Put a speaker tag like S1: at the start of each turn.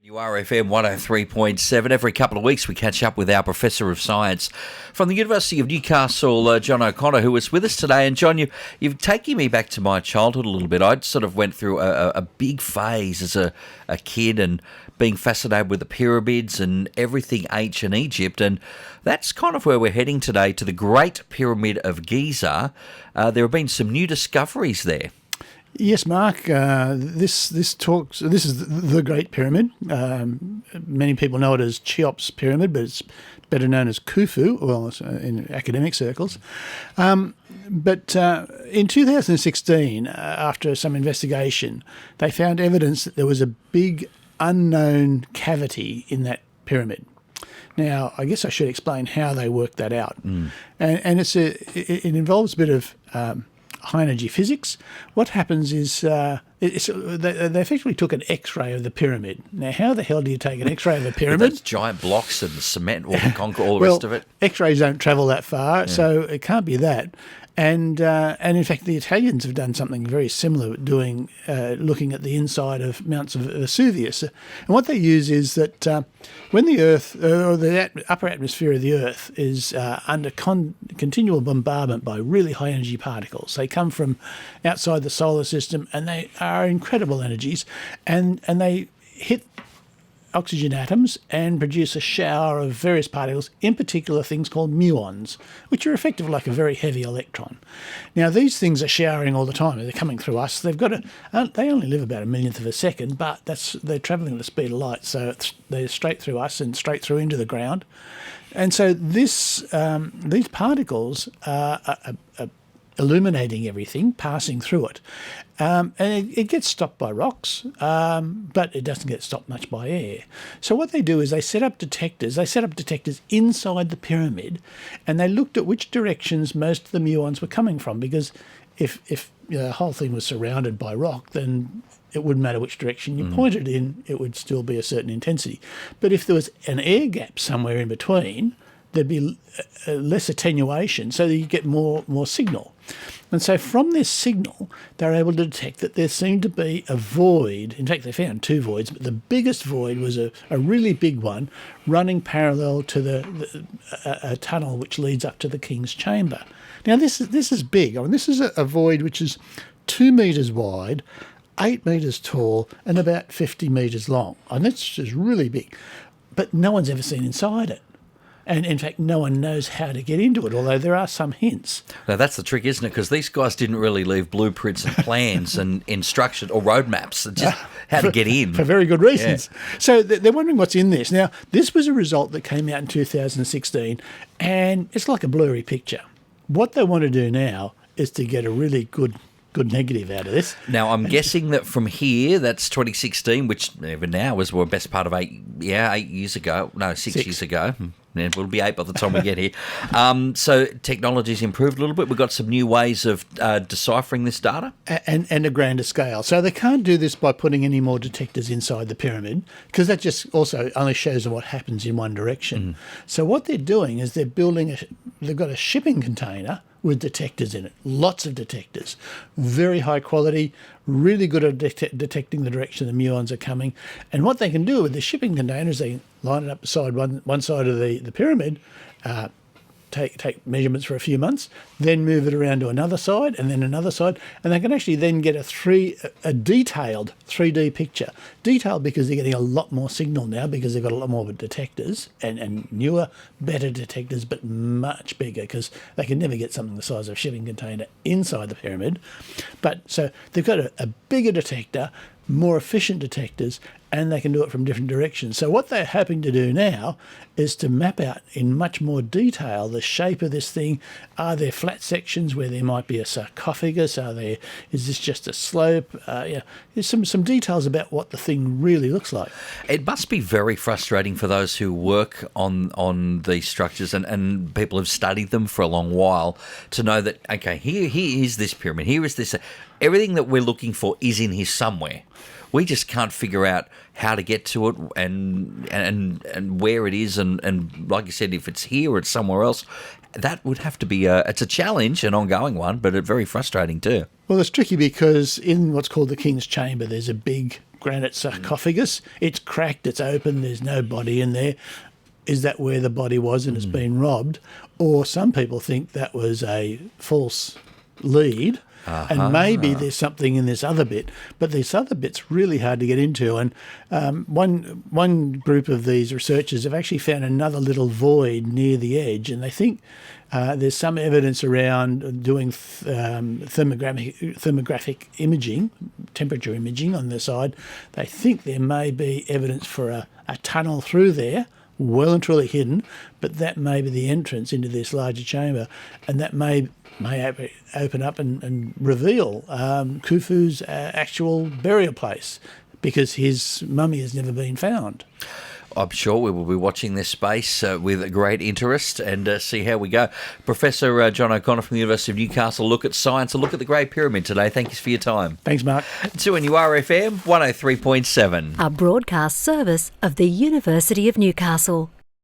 S1: You are FM 103.7. Every couple of weeks we catch up with our Professor of Science from the University of Newcastle, John O'Connor, who is with us today. And John, you've taken me back to my childhood a little bit. I sort of went through a big phase as a kid and being fascinated with the pyramids and everything ancient Egypt. And that's kind of where we're heading today, to the Great Pyramid of Giza. There have been some new discoveries there.
S2: Yes, Mark. This is the Great Pyramid. Many people know it as Cheops Pyramid, but it's better known as Khufu, well, in academic circles. But in 2016, after some investigation, they found evidence that there was a big unknown cavity in that pyramid. Now, I guess I should explain how they worked that out. And it involves a bit of high energy physics. What happens is they effectively took an X-ray of the pyramid. Now, how the hell do you take an X-ray of a pyramid?
S1: With those giant blocks and the cement, all the concrete, all the rest of it.
S2: X-rays don't travel that far, so it can't be that. And in fact, the Italians have done something very similar, looking at the inside of Mount Vesuvius. And what they use is that when the Earth, or the upper atmosphere of the Earth, is under continual bombardment by really high energy particles, they come from outside the solar system, and they are incredible energies, and they hit oxygen atoms and produce a shower of various particles, in particular things called muons, which are effectively like a very heavy electron. Now, these things are showering all the time. They're coming through us. They only live about a millionth of a second, but they're travelling at the speed of light, so they're straight through us and straight through into the ground. And so these particles are illuminating everything, passing through it. And it gets stopped by rocks, but it doesn't get stopped much by air. So what they do is they set up detectors. They set up detectors inside the pyramid, and they looked at which directions most of the muons were coming from, because if the whole thing was surrounded by rock, then it wouldn't matter which direction you pointed in, it would still be a certain intensity. But if there was an air gap somewhere in between, there'd be less attenuation, so that you get more signal. And so from this signal, they're able to detect that there seemed to be a void. In fact, they found two voids, but the biggest void was a really big one running parallel to a tunnel which leads up to the king's chamber. Now, this is big. I mean, this is a void which is 2 metres wide, 8 metres tall, and about 50 metres long. And that's just really big. But no one's ever seen inside it. And in fact, no one knows how to get into it, although there are some hints.
S1: Now, that's the trick, isn't it? Because these guys didn't really leave blueprints and plans and instructions or roadmaps, just how to get in.
S2: For very good reasons. Yeah. So they're wondering what's in this. Now, this was a result that came out in 2016, and it's like a blurry picture. What they want to do now is to get a really good negative out of this.
S1: Now, I'm guessing that from here, that's 2016, which even now was the best part of 8 years ago. No, 6 years ago. And it'll be 8 by the time we get here. So technology's improved a little bit. We've got some new ways of deciphering this data.
S2: And a grander scale. So they can't do this by putting any more detectors inside the pyramid, because that just also only shows them what happens in one direction. So what they're doing is they've got a shipping container with detectors in it, lots of detectors, very high quality, really good at detecting the direction the muons are coming. And what they can do with the shipping container is they line it up beside one side of the pyramid, take measurements for a few months, then move it around to another side and then another side, and they can actually then get a detailed 3D picture. Detailed because they're getting a lot more signal now, because they've got a lot more detectors and newer, better detectors, but much bigger, because they can never get something the size of a shipping container inside the pyramid. But so they've got a bigger detector, more efficient detectors, and they can do it from different directions. So what they're hoping to do now is to map out in much more detail the shape of this thing. Are there flat sections where there might be a sarcophagus? Is this just a slope? There's some details about what the thing really looks like.
S1: It must be very frustrating for those who work on these structures and people have studied them for a long while to know that, okay, here is this pyramid, here is this. Everything that we're looking for is in here somewhere. We just can't figure out how to get to it and where it is, and like you said, if it's here or it's somewhere else, that would have to be it's a challenge, an ongoing one, but it's very frustrating too.
S2: Well, it's tricky because in what's called the King's Chamber, there's a big granite sarcophagus. It's cracked, it's open, there's no body in there. Is that where the body was and it's been robbed? Or some people think that was a false lead. And maybe there's something in this other bit, but this other bit's really hard to get into. And one group of these researchers have actually found another little void near the edge, and they think there's some evidence around doing thermographic imaging, temperature imaging on the side. They think there may be evidence for a tunnel through there, well and truly hidden, but that may be the entrance into this larger chamber, and that may open up and reveal Khufu's actual burial place, because his mummy has never been found.
S1: I'm sure we will be watching this space with great interest and see how we go. Professor John O'Connor from the University of Newcastle, look at science, a look at the Great Pyramid today. Thank you for your time.
S2: Thanks, Mark.
S1: 2NURFM 103.7.
S3: A broadcast service of the University of Newcastle.